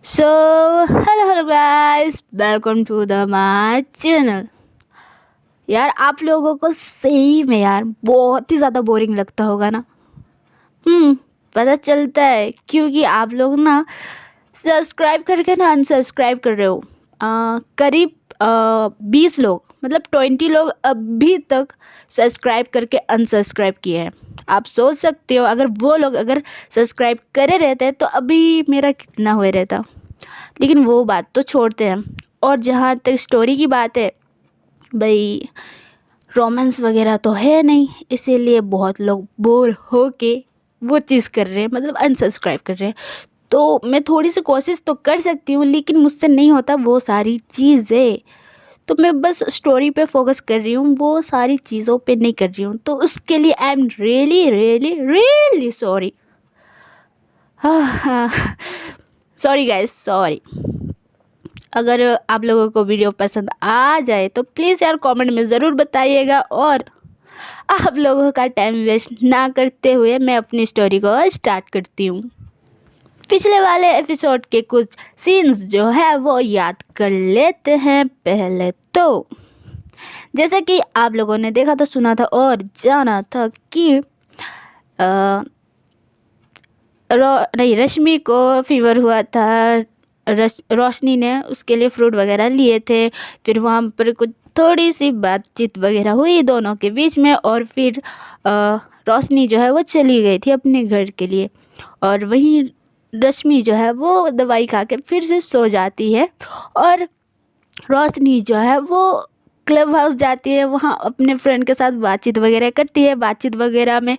So hello guys, welcome to the my channel. यार आप लोगों को सही में यार बहुत ही ज़्यादा बोरिंग लगता होगा ना। पता चलता है क्योंकि आप लोग ना सब्सक्राइब करके ना अनसब्सक्राइब कर रहे हो। करीब 20 लोग मतलब 20 लोग अभी तक सब्सक्राइब करके अनसब्सक्राइब किए हैं। आप सोच सकते हो अगर वो लोग अगर सब्सक्राइब करे रहते तो अभी मेरा कितना हुए रहता। लेकिन वो बात तो छोड़ते हैं। और जहाँ तक स्टोरी की बात है, भाई रोमांस वगैरह तो है नहीं, इसीलिए बहुत लोग बोर हो के वो चीज़ कर रहे हैं, मतलब अनसब्सक्राइब कर रहे हैं। तो मैं थोड़ी सी कोशिश तो कर सकती हूँ, लेकिन मुझसे नहीं होता वो सारी चीज़ें। तो मैं बस स्टोरी पे फोकस कर रही हूँ, वो सारी चीज़ों पे नहीं कर रही हूँ। तो उसके लिए I am really really really sorry. हाँ, सॉरी गाइस, सॉरी। अगर आप लोगों को वीडियो पसंद आ जाए तो प्लीज़ यार कमेंट में ज़रूर बताइएगा। और आप लोगों का टाइम वेस्ट ना करते हुए मैं अपनी स्टोरी को स्टार्ट करती हूँ। पिछले वाले एपिसोड के कुछ सीन्स जो है वो याद कर लेते हैं पहले। तो जैसे कि आप लोगों ने देखा था, सुना था और जाना था कि नहीं, रश्मि को फीवर हुआ था। रोशनी ने उसके लिए फ्रूट वगैरह लिए थे। फिर वहाँ पर कुछ थोड़ी सी बातचीत वगैरह हुई दोनों के बीच में, और फिर रोशनी जो है वो चली गई थी अपने घर के लिए। और वहीं रश्मि जो है वो दवाई खा के फिर से सो जाती है। और रोशनी जो है वो क्लब हाउस जाती है, वहाँ अपने फ्रेंड के साथ बातचीत वगैरह करती है। बातचीत वगैरह में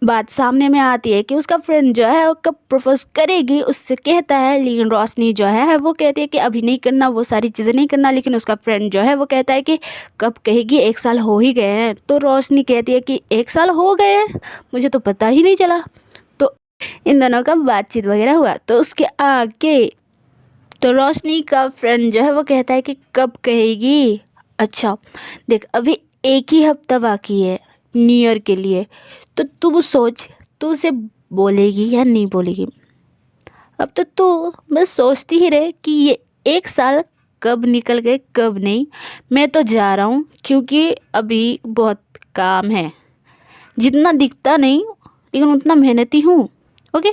बात सामने में आती है कि उसका फ्रेंड जो है वो कब प्रपोज करेगी, उससे कहता है। लेकिन रोशनी जो है वो कहती है कि अभी नहीं करना, वो सारी चीज़ें नहीं करना। लेकिन उसका फ्रेंड जो है वो कहता है कि कब कहेगी, 1 साल हो ही गए हैं। तो रोशनी कहती है कि 1 साल हो गए हैं, मुझे तो पता ही नहीं चला। तो इन दोनों का बातचीत वगैरह हुआ। तो उसके आगे तो रोशनी का फ्रेंड जो है वो कहता है कि कब कहेगी। अच्छा देख, अभी 1 ही हफ्ता बाकी है न्यू ईयर के लिए, तो तू सोच, तू उसे बोलेगी या नहीं बोलेगी। अब तो तू बस सोचती ही रहे कि ये 1 साल कब निकल गए कब नहीं। मैं तो जा रहा हूँ क्योंकि अभी बहुत काम है। जितना दिखता नहीं लेकिन उतना मेहनती हूँ। ओके,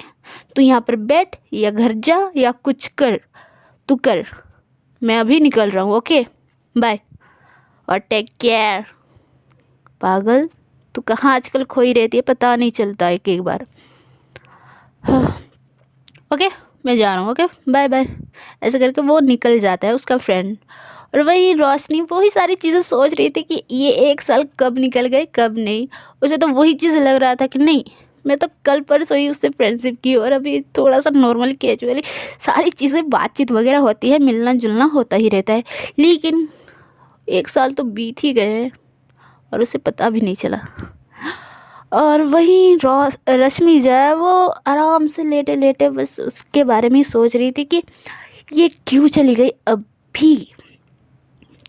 तू यहाँ पर बैठ या घर जा या कुछ कर, तू कर। मैं अभी निकल रहा हूँ। ओके बाय और टेक केयर। पागल, तू कहाँ आजकल खोई रहती है, पता नहीं चलता एक एक बार। ओके मैं जा रहा हूँ, ओके बाय बाय। ऐसे करके वो निकल जाता है उसका फ्रेंड। और वही रोशनी वही सारी चीज़ें सोच रही थी कि ये 1 साल कब निकल गए कब नहीं। उसे तो वही चीज़ लग रहा था कि नहीं, मैं तो कल परसों ही उससे फ्रेंडशिप की और अभी थोड़ा सा नॉर्मल कैजुअली सारी चीज़ें बातचीत वगैरह होती है, मिलना जुलना होता ही रहता है। लेकिन 1 साल तो बीत ही गए हैं और उसे पता भी नहीं चला। और वहीं रश्मि जो है वो आराम से लेटे लेटे बस उसके बारे में ही सोच रही थी कि ये क्यों चली गई अभी।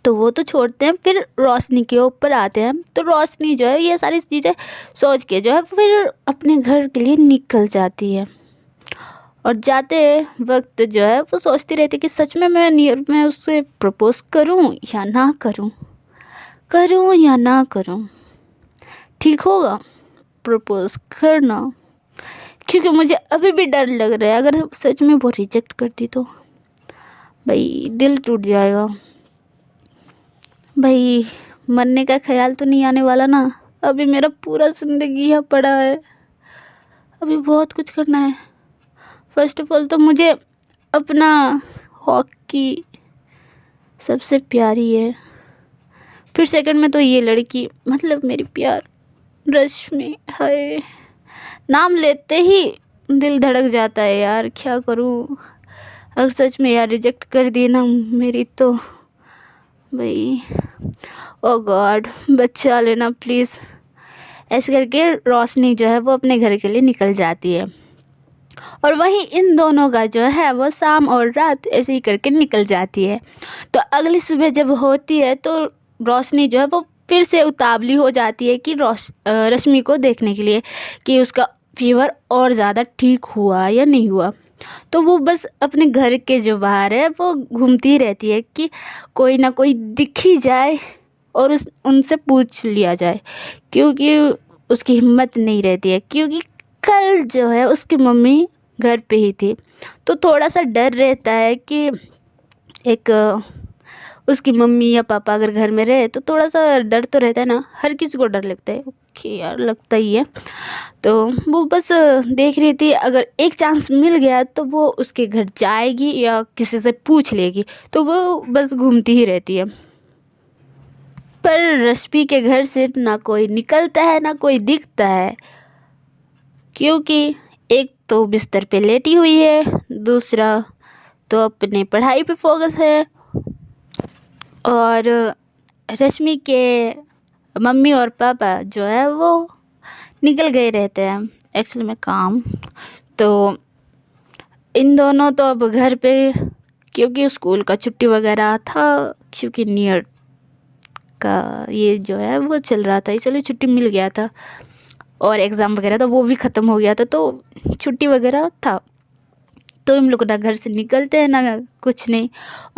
तो वो तो छोड़ते हैं, फिर रोशनी के ऊपर आते हैं। तो रोशनी जो है ये सारी चीज़ें सोच के जो है फिर अपने घर के लिए निकल जाती है। और जाते वक्त जो है वो सोचती रहती कि सच में मैं न्यू ईयर में उससे प्रपोज करूं या ना करूं, करूं या ना करूं। ठीक होगा प्रपोज करना, क्योंकि मुझे अभी भी डर लग रहा है अगर सच में वो रिजेक्ट करती तो भाई दिल टूट जाएगा। भाई मरने का ख्याल तो नहीं आने वाला ना। अभी मेरा पूरा ज़िंदगी यहाँ पड़ा है, अभी बहुत कुछ करना है। फर्स्ट ऑफ ऑल तो मुझे अपना हॉकी सबसे प्यारी है। फिर सेकंड में तो ये लड़की, मतलब मेरी प्यार रश्मि। हाय, नाम लेते ही दिल धड़क जाता है यार, क्या करूँ। अगर सच में यार रिजेक्ट कर दी ना मेरी तो भाई, ओ गॉड बचा लेना प्लीज़। ऐसे करके रोशनी जो है वो अपने घर के लिए निकल जाती है। और वहीं इन दोनों का जो है वो शाम और रात ऐसे ही करके निकल जाती है। तो अगली सुबह जब होती है तो रोशनी जो है वो फिर से उतावली हो जाती है कि रश्मि को देखने के लिए कि उसका फीवर और ज़्यादा ठीक हुआ या नहीं हुआ। तो वो बस अपने घर के जो बाहर है वो घूमती रहती है कि कोई ना कोई दिख ही जाए और उस उनसे पूछ लिया जाए, क्योंकि उसकी हिम्मत नहीं रहती है, क्योंकि कल जो है उसकी मम्मी घर पे ही थी। तो थोड़ा सा डर रहता है कि एक उसकी मम्मी या पापा अगर घर में रहे तो थोड़ा सा डर तो रहता है ना, हर किसी को डर लगता है कि यार लगता ही है। तो वो बस देख रही थी, अगर एक चांस मिल गया तो वो उसके घर जाएगी या किसी से पूछ लेगी, तो वो बस घूमती ही रहती है। पर रश्मि के घर से ना कोई निकलता है ना कोई दिखता है, क्योंकि एक तो बिस्तर पे लेटी हुई है, दूसरा तो अपने पढ़ाई पे फोकस है, और रश्मि के मम्मी और पापा जो है वो निकल गए रहते हैं एक्चुअली में काम। तो इन दोनों तो अब घर पे, क्योंकि स्कूल का छुट्टी वगैरह था, क्योंकि न्यू का ये जो है वो चल रहा था, इसलिए छुट्टी मिल गया था, और एग्ज़ाम वगैरह तो वो भी ख़त्म हो गया था, तो छुट्टी वगैरह था। तो हम लोग ना घर से निकलते हैं ना कुछ नहीं,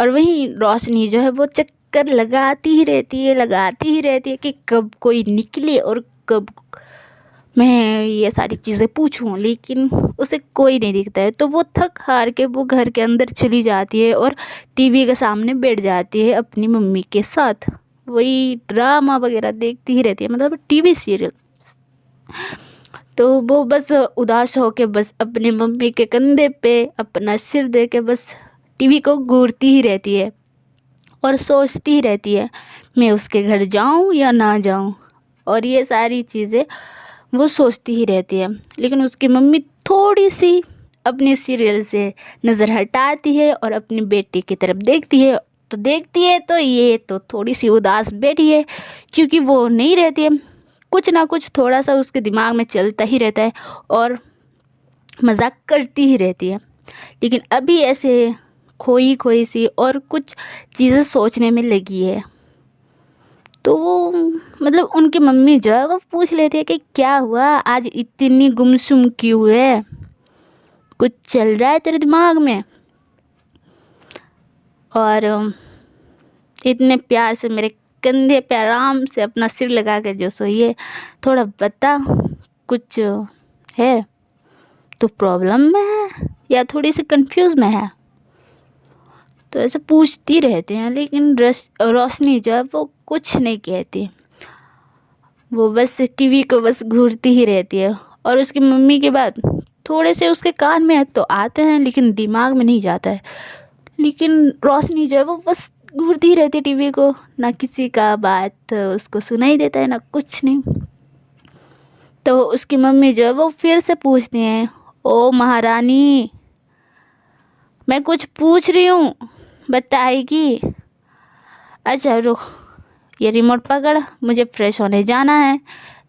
और वहीं रोशनी जो है वो चक्कर लगाती ही रहती है कि कब कोई निकले और कब मैं ये सारी चीज़ें पूछूं, लेकिन उसे कोई नहीं दिखता है। तो वो थक हार के वो घर के अंदर चली जाती है और टीवी के सामने बैठ जाती है अपनी मम्मी के साथ, वही ड्रामा वगैरह देखती ही रहती है, मतलब टीवी सीरियल। तो वो बस उदास होके बस अपनी मम्मी के कंधे पे अपना सिर दे के बस टीवी को घूरती ही रहती है और सोचती ही रहती है मैं उसके घर जाऊं या ना जाऊं, और ये सारी चीज़ें वो सोचती ही रहती है। लेकिन उसकी मम्मी थोड़ी सी अपने सीरियल से नज़र हटाती है और अपनी बेटी की तरफ देखती है तो ये तो थोड़ी सी उदास बैठी है, क्योंकि वो नहीं रहती है, कुछ ना कुछ थोड़ा सा उसके दिमाग में चलता ही रहता है और मजाक करती ही रहती है। लेकिन अभी ऐसे खोई खोई सी और कुछ चीज़ें सोचने में लगी है। तो वो मतलब उनकी मम्मी जो है वो पूछ लेती है कि क्या हुआ, आज इतनी गुमसुम क्यों है, कुछ चल रहा है तेरे दिमाग में, और इतने प्यार से मेरे कंधे पे आराम से अपना सिर लगा के जो सोई है, थोड़ा बता कुछ है तो प्रॉब्लम में है या थोड़ी सी कंफ्यूज में है। तो ऐसे पूछती रहते हैं, लेकिन रोशनी जो है वो कुछ नहीं कहती, वो बस टीवी को बस घूरती ही रहती है। और उसकी मम्मी के बाद थोड़े से उसके कान में तो आते हैं लेकिन दिमाग में नहीं जाता है। लेकिन रोशनी जो है वो बस घूरती ही रहती है टीवी को, ना किसी का बात उसको सुनाई देता है ना कुछ नहीं। तो उसकी मम्मी जो है वो फिर से पूछती हैं, ओ महारानी मैं कुछ पूछ रही हूँ बताएगी। अच्छा रुक, ये रिमोट पकड़, मुझे फ्रेश होने जाना है,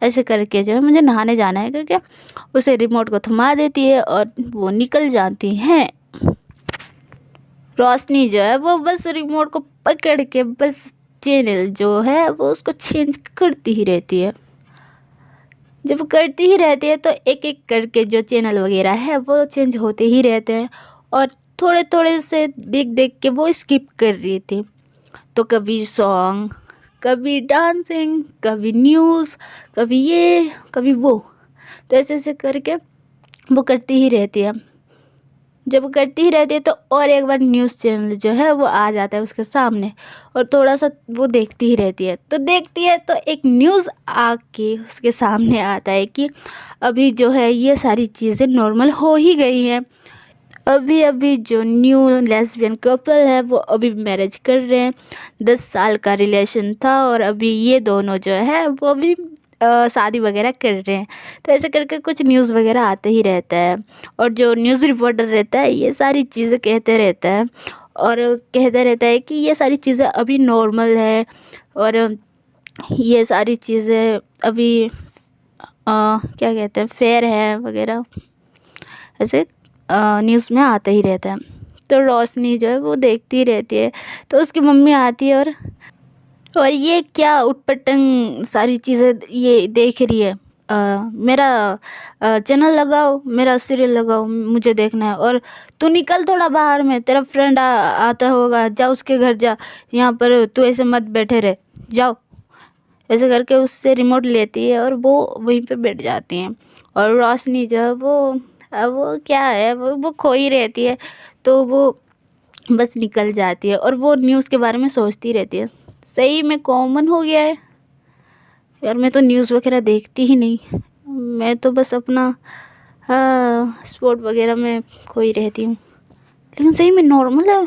ऐसे करके जो है मुझे नहाने जाना है करके उसे रिमोट को थमा देती है और वो निकल जाती हैं। रोशनी जो है वो बस रिमोट को पकड़ के बस चैनल जो है वो उसको चेंज करती ही रहती है। जब करती ही रहती है तो एक एक करके जो चैनल वगैरह है वो चेंज होते ही रहते हैं, और थोड़े थोड़े से देख देख के वो स्किप कर रही थी। तो कभी सॉन्ग, कभी डांसिंग, कभी न्यूज़, कभी ये कभी वो, तो ऐसे ऐसे करके वो करती ही रहती है। जब वो करती ही रहती है तो और एक बार न्यूज़ चैनल जो है वो आ जाता है उसके सामने, और थोड़ा सा वो देखती ही रहती है। तो देखती है तो एक न्यूज़ आके उसके सामने आता है कि अभी जो है ये सारी चीज़ें नॉर्मल हो ही गई हैं। अभी अभी जो न्यू लेस्बियन कपल है वो अभी मैरिज कर रहे हैं, 10 साल का रिलेशन था और अभी ये दोनों जो है वो भी शादी वगैरह कर रहे हैं। तो ऐसे करके कुछ न्यूज़ वगैरह आते ही रहता है, और जो न्यूज़ रिपोर्टर रहता है ये सारी चीज़ें कहते रहता है, और कहता रहता है कि ये सारी चीज़ें अभी नॉर्मल है, और ये सारी चीज़ें अभी क्या कहते हैं फेयर है वगैरह, ऐसे न्यूज़ में आता ही रहता है। तो रोशनी जो है वो देखती रहती है। तो उसकी मम्मी आती है और ये क्या उटपटंग सारी चीज़ें ये देख रही है, मेरा चैनल लगाओ, मेरा सीरियल लगाओ, मुझे देखना है। और तू निकल थोड़ा बाहर में, तेरा फ्रेंड आता होगा, जा उसके घर जा, यहाँ पर तू ऐसे मत बैठे रहे, जाओ। ऐसे करके उससे रिमोट लेती है और वो वहीं पे बैठ जाती हैं। और रोशनी जो है वो क्या है, वो खोई रहती है, तो वो बस निकल जाती है और वो न्यूज़ के बारे में सोचती रहती है। सही में कॉमन हो गया है यार, मैं तो न्यूज़ वगैरह देखती ही नहीं, मैं तो बस अपना स्पोर्ट वगैरह में खोई रहती हूँ। लेकिन सही में नॉर्मल है,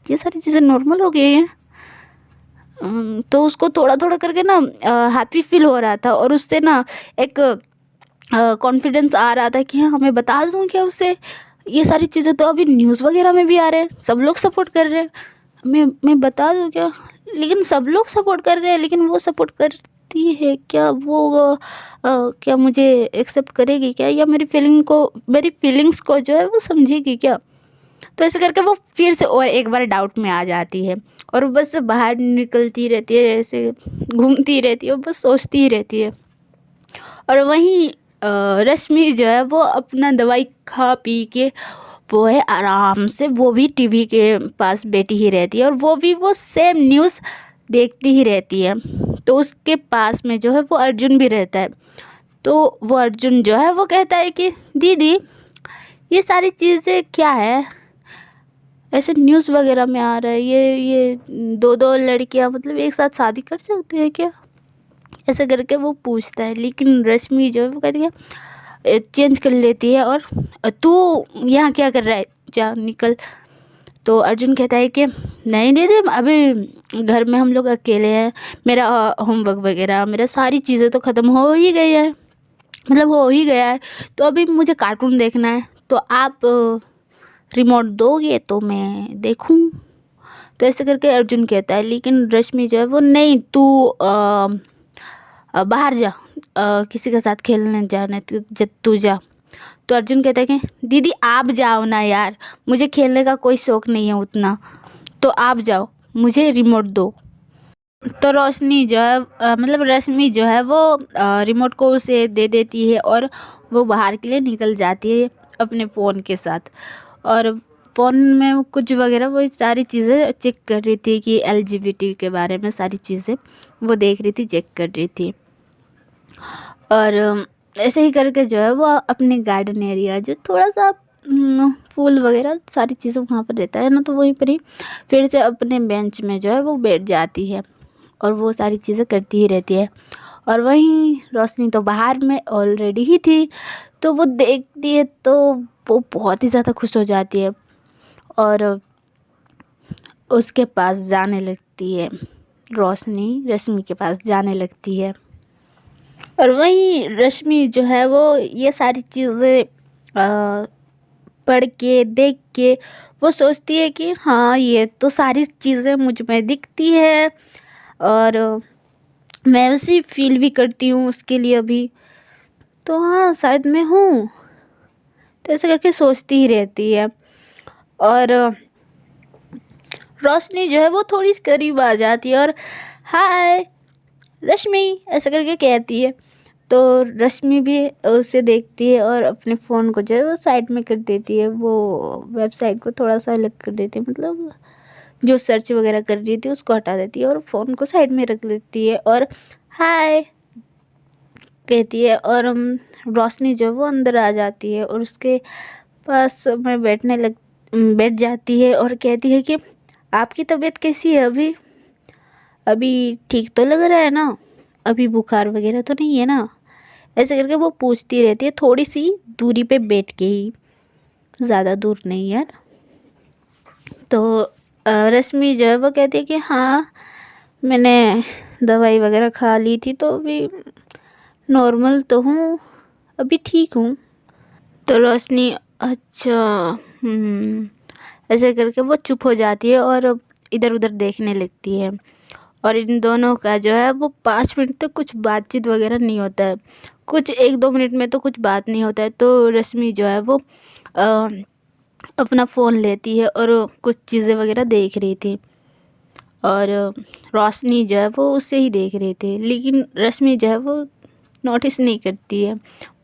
ये सारी चीज़ें नॉर्मल हो गई हैं। तो उसको थोड़ा थोड़ा करके ना हैप्पी फील हो रहा था, और उससे ना एक कॉन्फिडेंस आ रहा था कि हाँ मैं बता दूँ क्या उससे, ये सारी चीज़ें तो अभी न्यूज़ वगैरह में भी आ रहे हैं, सब लोग सपोर्ट कर रहे हैं, मैं बता दूँ क्या। लेकिन सब लोग सपोर्ट कर रहे हैं, लेकिन वो सपोर्ट करती है क्या, वो क्या मुझे एक्सेप्ट करेगी क्या, या मेरी फीलिंग्स को जो है वो समझेगी क्या। तो ऐसे करके वो फिर से और एक बार डाउट में आ जाती है, और बस बाहर निकलती रहती है, ऐसे घूमती रहती है, और बस सोचती ही रहती है। और वहीं रश्मि जो है वो अपना दवाई खा पी के वो है आराम से, वो भी टीवी के पास बैठी ही रहती है, और वो सेम न्यूज़ देखती ही रहती है। तो उसके पास में जो है वो अर्जुन भी रहता है। तो वो अर्जुन जो है वो कहता है कि दीदी ये सारी चीज़ें क्या है, ऐसे न्यूज़ वगैरह में आ रहा है, ये दो दो लड़कियां मतलब एक साथ शादी कर सकते हैं क्या, ऐसे करके वो पूछता है। लेकिन रश्मि जो है वो कहती है, चेंज कर लेती है, और तू यहाँ क्या कर रहा है, जा निकल। तो अर्जुन कहता है कि नहीं दीदी, अभी घर में हम लोग अकेले हैं, मेरा होमवर्क वगैरह, मेरा सारी चीज़ें तो ख़त्म हो ही गई है, मतलब हो ही गया है, तो अभी मुझे कार्टून देखना है, तो आप रिमोट दोगे तो मैं देखूं। तो ऐसे करके अर्जुन कहता है। लेकिन रश्मि जो है वो नहीं, तू बाहर जा, किसी के साथ खेलने जाना है, तू जा। तो अर्जुन कहता है कि दीदी आप जाओ ना यार, मुझे खेलने का कोई शौक़ नहीं है उतना, तो आप जाओ, मुझे रिमोट दो। तो रोशनी जो है मतलब रश्मि जो है वो रिमोट को उसे दे देती है, और वो बाहर के लिए निकल जाती है अपने फ़ोन के साथ। और फ़ोन में वो कुछ वगैरह वो सारी चीज़ें चेक कर रही थी, कि LGBT के बारे में सारी चीज़ें वो देख रही थी, चेक कर रही थी। और ऐसे ही करके जो है वो अपने गार्डन एरिया, जो थोड़ा सा फूल वगैरह सारी चीज़ें वहाँ पर रहता है ना, तो वहीं पर ही फिर से अपने बेंच में जो है वो बैठ जाती है, और वो सारी चीज़ें करती ही रहती है। और वहीं रोशनी तो बाहर में ऑलरेडी ही थी, तो वो देखती है तो वो बहुत ही ज़्यादा खुश हो जाती है, और उसके पास जाने लगती है, रोशनी रश्मि के पास जाने लगती है। और वहीं रश्मि जो है वो ये सारी चीज़ें पढ़ के देख के वो सोचती है कि हाँ ये तो सारी चीज़ें मुझ में दिखती है, और मैं वैसे फील भी करती हूँ उसके लिए अभी, तो हाँ शायद मैं हूँ। तो ऐसे करके सोचती ही रहती है। और रोशनी जो है वो थोड़ी सी करीब आ जाती है, और हाय रश्मि ऐसे करके कहती है। तो रश्मि भी उसे देखती है, और अपने फ़ोन को जो है वो साइड में कर देती है, वो वेबसाइट को थोड़ा सा अलग कर देती है, मतलब जो सर्च वगैरह कर रही थी उसको हटा देती है, और फ़ोन को साइड में रख देती है, और हाय कहती है। और रोशनी जो है वो अंदर आ जाती है, और उसके पास में बैठ जाती है, और कहती है कि आपकी तबीयत कैसी है, अभी ठीक तो लग रहा है ना, अभी बुखार वगैरह तो नहीं है ना। ऐसे करके वो पूछती रहती है, थोड़ी सी दूरी पे बैठ के ही, ज़्यादा दूर नहीं यार। तो रश्मि जो है वो कहती है कि हाँ मैंने दवाई वगैरह खा ली थी, तो अभी नॉर्मल तो हूँ, अभी ठीक हूँ। तो रोशनी अच्छा ऐसे करके वो चुप हो जाती है, और इधर उधर देखने लगती है। और इन दोनों का जो है वो 5 मिनट तक कुछ बातचीत वगैरह नहीं होता है, कुछ 1-2 मिनट में तो कुछ बात नहीं होता है। तो रश्मि जो है वो अपना फ़ोन लेती है, और कुछ चीज़ें वगैरह देख रही थी, और रोशनी जो है वो उससे ही देख रही थी। लेकिन रश्मि जो है वो नोटिस नहीं करती है,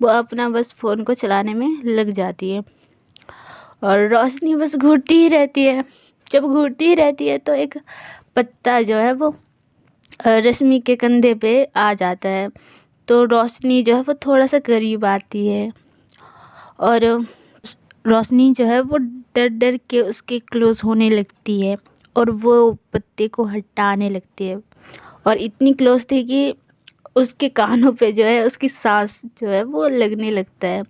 वो अपना बस फ़ोन को चलाने में लग जाती है। और रोशनी बस घूरती ही रहती है। जब घूरती ही रहती है तो एक पत्ता जो है वो रश्मि के कंधे पे आ जाता है। तो रोशनी जो है वो थोड़ा सा करीब आती है और रोशनी जो है वो डर डर के उसके क्लोज़ होने लगती है और वो पत्ते को हटाने लगती है। और इतनी क्लोज़ थी कि उसके कानों पे जो है उसकी सांस जो है वो लगने लगता है।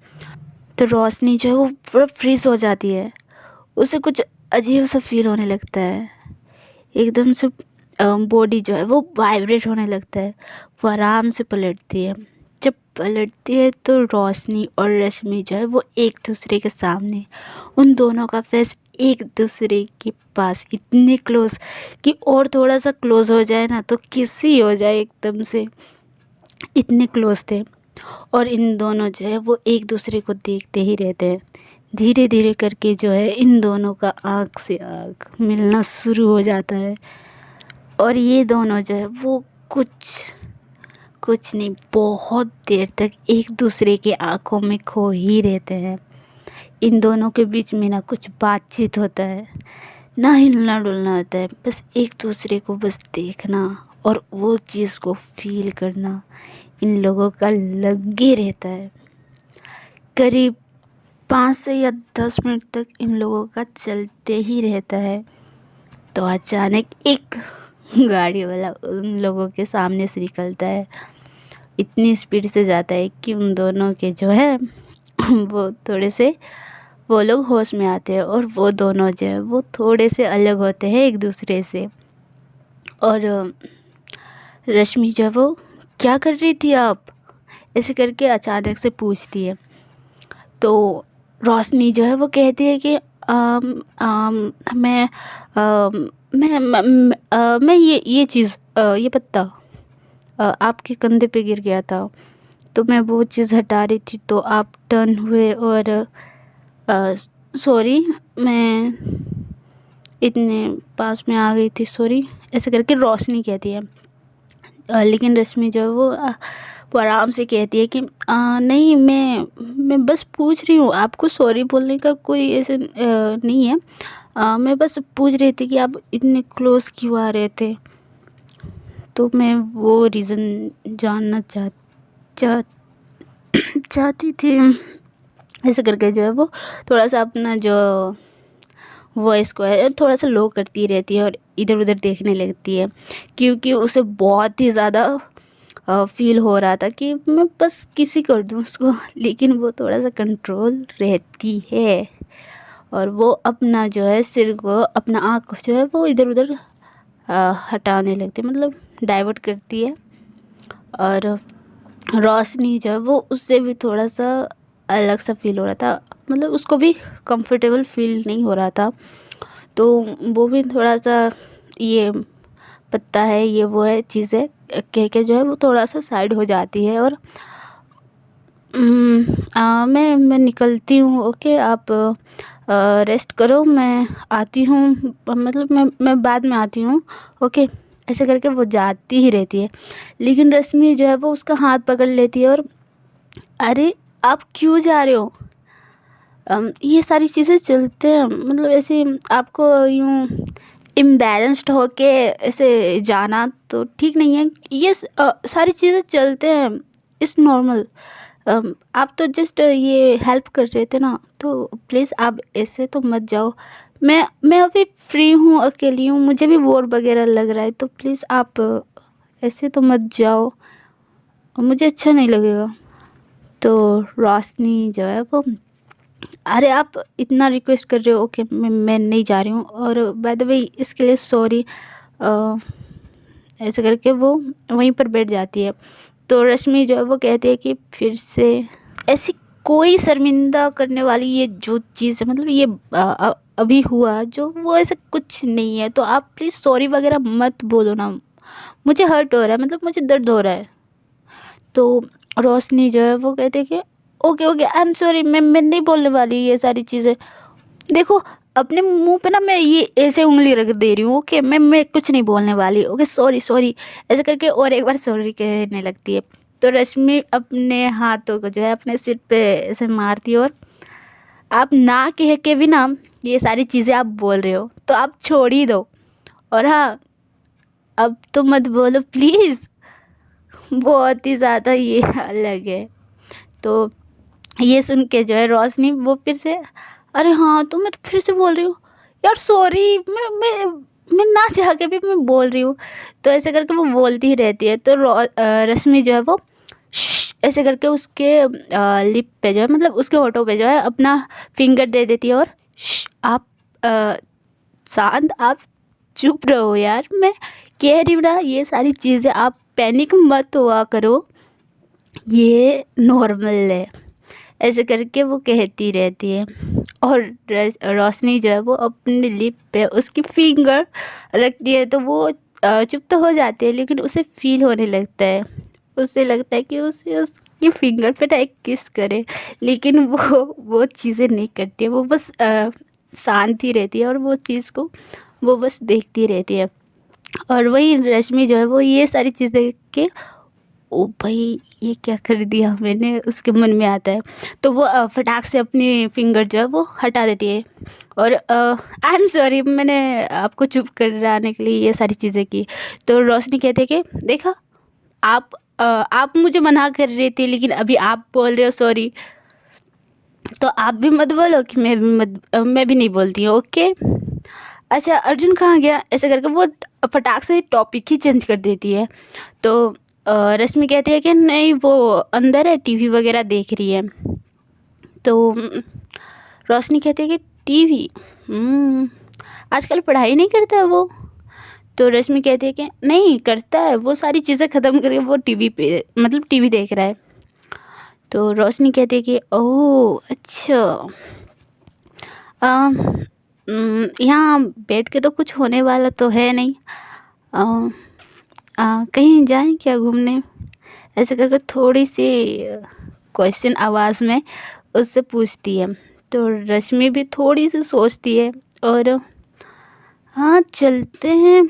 तो रोशनी जो है वो पूरा फ्रीज हो जाती है, उसे कुछ अजीब सा फील होने लगता है। एकदम से बॉडी जो है वो वाइब्रेट होने लगता है। वो आराम से पलटती है। जब पलटती है तो रोशनी और रश्मि जो है वो एक दूसरे के सामने, उन दोनों का फेस एक दूसरे के पास इतने क्लोज कि और थोड़ा सा क्लोज हो जाए ना तो किसी हो जाए, एकदम से इतने क्लोज थे। और इन दोनों जो है वो एक दूसरे को देखते ही रहते हैं। धीरे धीरे करके जो है इन दोनों का आँख से आँख मिलना शुरू हो जाता है और ये दोनों जो है वो कुछ नहीं, बहुत देर तक एक दूसरे के आँखों में खो ही रहते हैं। इन दोनों के बीच में ना कुछ बातचीत होता है, ना हिलना डुलना होता है, बस एक दूसरे को बस देखना और वो चीज़ को फील करना इन लोगों का लगे रहता है। करीब 5 से या 10 मिनट तक इन लोगों का चलते ही रहता है। तो अचानक एक गाड़ी वाला उन लोगों के सामने से निकलता है। इतनी स्पीड से जाता है कि उन दोनों के जो है वो थोड़े से वो लोग होश में आते हैं और वो दोनों जो है वो थोड़े से अलग होते हैं एक दूसरे से। और रश्मि जो है वो, क्या कर रही थी आप, ऐसे करके अचानक से पूछती है। तो रोशनी जो है वो कहती है कि मैं ये चीज़ ये पत्ता आपके कंधे पे गिर गया था, तो मैं वो चीज़ हटा रही थी तो आप टर्न हुए और सॉरी, मैं इतने पास में आ गई थी, सॉरी, ऐसे करके रोशनी कहती है। लेकिन रश्मि जो है वो आराम से कहती है कि नहीं, मैं बस पूछ रही हूँ, आपको सॉरी बोलने का कोई ऐसे नहीं है, मैं बस पूछ रही थी कि आप इतने क्लोज़ क्यों आ रहे थे, तो मैं वो रीज़न जानना चाहती थी। ऐसे करके जो है वो थोड़ा सा अपना जो वॉइस को है थोड़ा सा लो करती रहती है और इधर उधर देखने लगती है, क्योंकि उसे बहुत ही ज़्यादा फील हो रहा था कि मैं बस किसी कर दूँ उसको, लेकिन वो थोड़ा सा कंट्रोल रहती है और वो अपना जो है सिर को, अपना आँख जो है वो इधर उधर हटाने लगती है, मतलब डाइवर्ट करती है। और रोशनी जो है वो उससे भी थोड़ा सा अलग सा फील हो रहा था, मतलब उसको भी कंफर्टेबल फील नहीं हो रहा था। तो वो भी थोड़ा सा ये पत्ता है, ये वो है चीज़ें कह के जो है वो थोड़ा सा साइड हो जाती है। और मैं निकलती हूँ, ओके, आप रेस्ट करो, मैं आती हूँ, मतलब मैं बाद में आती हूँ, ओके। ऐसे करके वो जाती ही रहती है, लेकिन रश्मि जो है वो उसका हाथ पकड़ लेती है और अरे आप क्यों जा रहे हो, ये सारी चीज़ें चलते हैं, मतलब ऐसे आपको यूँ इम्बैलेंस्ड होके ऐसे जाना तो ठीक नहीं है, ये सारी चीज़ें चलते हैं, इट्स नॉर्मल। आप तो जस्ट ये हेल्प कर रहे थे ना, तो प्लीज़ आप ऐसे तो मत जाओ, मैं अभी फ्री हूँ, अकेली हूँ, मुझे भी बोर वगैरह लग रहा है, तो प्लीज़ आप ऐसे तो मत जाओ, मुझे अच्छा नहीं लगेगा। तो रोशनी जो है वो, अरे आप इतना रिक्वेस्ट कर रहे हो, ओके, मैं नहीं जा रही हूँ, और बाय द वे इसके लिए सॉरी, ऐसे करके वो वहीं पर बैठ जाती है। तो रश्मि जो है वो कहती है कि फिर से ऐसी कोई शर्मिंदा करने वाली ये जो चीज़ है, मतलब ये अभी हुआ जो, वो ऐसा कुछ नहीं है, तो आप प्लीज़ सॉरी वगैरह मत बोलो ना, मुझे हर्ट हो रहा है, मतलब मुझे दर्द हो रहा है। तो रोशनी जो है वो कहते हैं कि okay okay, I am sorry, मैं नहीं बोलने वाली ये सारी चीज़ें, देखो अपने मुंह पे ना मैं ये ऐसे उंगली रख दे रही हूँ, ओके, मैं कुछ नहीं बोलने वाली, ओके, सॉरी सॉरी, ऐसे करके और एक बार सॉरी कहने लगती है। तो रश्मि अपने हाथों को जो है अपने सिर पे ऐसे मारती है, और आप ना कह के भी ना ये सारी चीज़ें आप बोल रहे हो तो आप छोड़ ही दो, और हाँ अब तो मत बोलो प्लीज़। बहुत ही ज़्यादा ये अलग है। तो ये सुन के जो है रोशनी वो फिर से, अरे हाँ तो मैं तो फिर से बोल रही हूँ यार, सॉरी, मैं ना चाह के भी मैं बोल रही हूँ। तो ऐसे करके वो बोलती ही रहती है। तो रश्मि जो है वो "श्श" ऐसे करके उसके लिप पे जो है, मतलब उसके होठों पे जो है अपना फिंगर दे देती है, और "श्श, आप शांत, आप चुप रहो यार, मैं कह रही हूँ ना ये सारी चीज़ें, आप पैनिक मत हुआ करो, ये नॉर्मल है"। ऐसे करके वो कहती रहती है, और रोशनी जो है वो अपने लिप पे उसकी फिंगर रखती है, तो वो चुप तो हो जाती है, लेकिन उसे फील होने लगता है, उसे लगता है कि उसे उसकी फिंगर पे ना एक किस करे, लेकिन वो चीज़ें नहीं करती है, वो बस शांत ही रहती है, और वो चीज़ को वो बस देखती रहती है। और वही रश्मि जो है वो ये सारी चीज़ देख के, ओ भाई ये क्या कर दिया मैंने, उसके मन में आता है। तो वो फटाक से अपनी फिंगर जो है वो हटा देती है, और आई एम सॉरी, मैंने आपको चुप कराने के लिए ये सारी चीज़ें की। तो रोशनी कहते कि देखा, आप मुझे मना कर रही थी, लेकिन अभी आप बोल रहे हो सॉरी, तो आप भी मत बोलो कि मैं भी नहीं बोलती हूँ, ओके। अच्छा अर्जुन कहाँ गया, ऐसे करके वो फटाक से टॉपिक ही चेंज कर देती है। तो रश्मि कहती है कि नहीं वो अंदर है, टीवी वगैरह देख रही है। तो रोशनी कहती है कि टीवी, आजकल पढ़ाई नहीं करता है वो। तो रश्मि कहती है कि नहीं करता है, वो सारी चीज़ें ख़त्म करके वो टीवी पे, मतलब टीवी देख रहा है। तो रोशनी कहती है कि ओह अच्छा, यहाँ बैठ के तो कुछ होने वाला तो है नहीं, कहीं जाएं क्या घूमने, ऐसे करके थोड़ी सी क्वेश्चन आवाज़ में उससे पूछती है। तो रश्मि भी थोड़ी सी सोचती है, और हाँ चलते हैं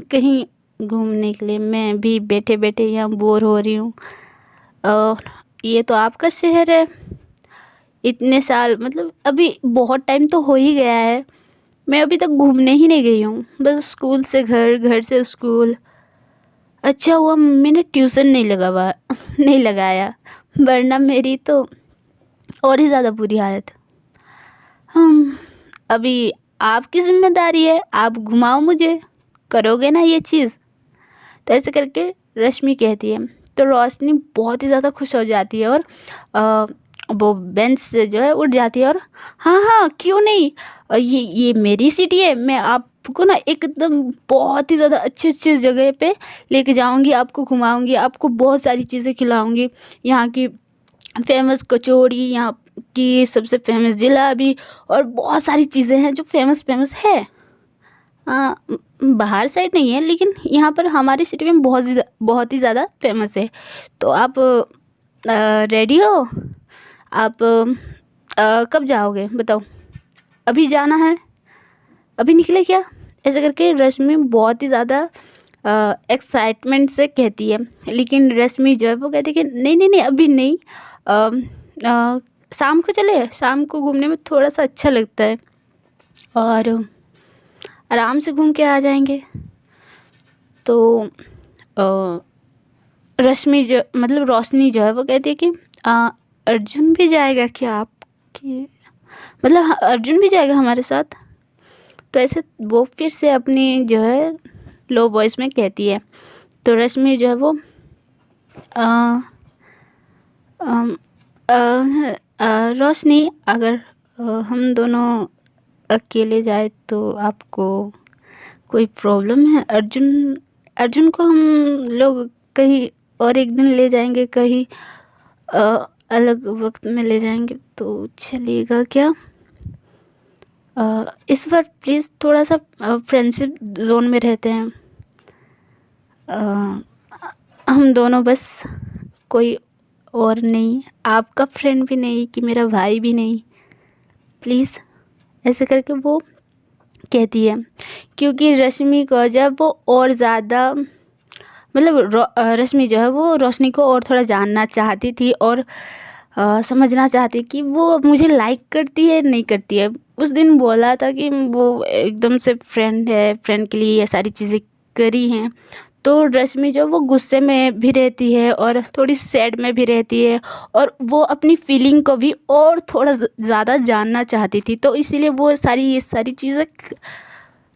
कहीं घूमने के लिए, मैं भी बैठे बैठे यहाँ बोर हो रही हूँ, और ये तो आपका शहर है, इतने साल, मतलब अभी बहुत टाइम तो हो ही गया है, मैं अभी तक घूमने ही नहीं गई हूँ, बस स्कूल से घर, घर से स्कूल। अच्छा हुआ मैंने ट्यूशन नहीं लगाया, वरना मेरी तो और ही ज़्यादा बुरी हालत। हम अभी आपकी जिम्मेदारी है, आप घुमाओ मुझे, करोगे ना ये चीज़। तो ऐसे करके रश्मि कहती है। तो रोशनी बहुत ही ज़्यादा खुश हो जाती है, और वो बेंच से जो है उठ जाती है, और हाँ हाँ क्यों नहीं, ये मेरी सिटी है, मैं आपको ना एकदम बहुत ही ज़्यादा अच्छी अच्छी जगह पे लेके जाऊंगी, आपको घुमाऊंगी, आपको बहुत सारी चीज़ें खिलाऊंगी, यहाँ की फेमस कचौड़ी, यहाँ की सबसे फेमस जिलेबी, और बहुत सारी चीज़ें हैं जो फेमस फेमस है। बाहर साइड नहीं है, लेकिन यहाँ पर हमारी सिटी में बहुत ही ज़्यादा फेमस है। तो आप रेडी हो, आप कब जाओगे बताओ, अभी जाना है, अभी निकले क्या, ऐसे करके रश्मि बहुत ही ज़्यादा एक्साइटमेंट से कहती है। लेकिन रश्मि जो है वो कहती है कि नहीं नहीं नहीं अभी नहीं, शाम को चले, शाम को घूमने में थोड़ा सा अच्छा लगता है, और आराम से घूम के आ जाएंगे। तो रश्मि जो, मतलब रोशनी जो है वो कहती है कि अर्जुन भी जाएगा क्या आपके, मतलब हाँ, अर्जुन भी जाएगा हमारे साथ। तो ऐसे वो फिर से अपनी जो है लो वॉइस में कहती है। तो रश्मि जो है वो रोशनी, अगर हम दोनों अकेले जाए तो आपको कोई प्रॉब्लम है, अर्जुन अर्जुन को हम लोग कहीं और एक दिन ले जाएंगे, कहीं अलग वक्त में ले जाएंगे तो चलेगा क्या, इस बार प्लीज़ थोड़ा सा फ्रेंडशिप जोन में रहते हैं, हम दोनों बस, कोई और नहीं, आपका फ्रेंड भी नहीं कि मेरा भाई भी नहीं, प्लीज़। ऐसे करके वो कहती है, क्योंकि रश्मि को जब वो और ज़्यादा मतलब रश्मि जो है वो रोशनी को और थोड़ा जानना चाहती थी और समझना चाहती कि वो मुझे लाइक करती है नहीं करती है। उस दिन बोला था कि वो एकदम से फ्रेंड है, फ्रेंड के लिए ये सारी चीज़ें करी हैं। तो रश्मि जो वो गुस्से में भी रहती है और थोड़ी सैड में भी रहती है और वो अपनी फीलिंग को भी और थोड़ा ज़्यादा जानना चाहती थी, तो इसीलिए वो ये सारी चीज़ें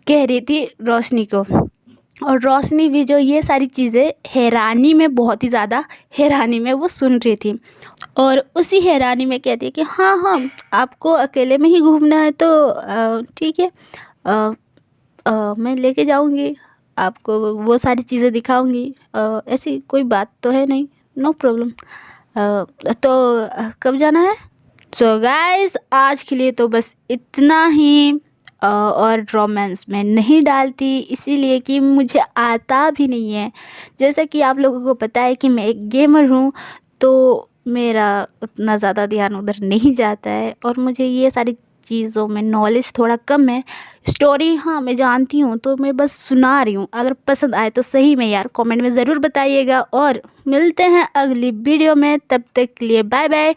कह रही थी रोशनी को। और रोशनी भी जो ये सारी चीज़ें हैरानी में, बहुत ही ज़्यादा हैरानी में वो सुन रही थी और उसी हैरानी में कहती है कि हाँ हाँ, आपको अकेले में ही घूमना है तो ठीक है, मैं लेके जाऊंगी आपको, वो सारी चीज़ें दिखाऊंगी, ऐसी कोई बात तो है नहीं, नो प्रॉब्लम। तो कब जाना है? सो गाइस, आज के लिए तो बस इतना ही। और रोमांस में नहीं डालती इसीलिए कि मुझे आता भी नहीं है। जैसा कि आप लोगों को पता है कि मैं एक गेमर हूँ, तो मेरा उतना ज़्यादा ध्यान उधर नहीं जाता है और मुझे ये सारी चीज़ों में नॉलेज थोड़ा कम है। स्टोरी हाँ मैं जानती हूँ, तो मैं बस सुना रही हूँ। अगर पसंद आए तो सही में यार कमेंट में ज़रूर बताइएगा और मिलते हैं अगली वीडियो में। तब तक के लिए बाय बाय।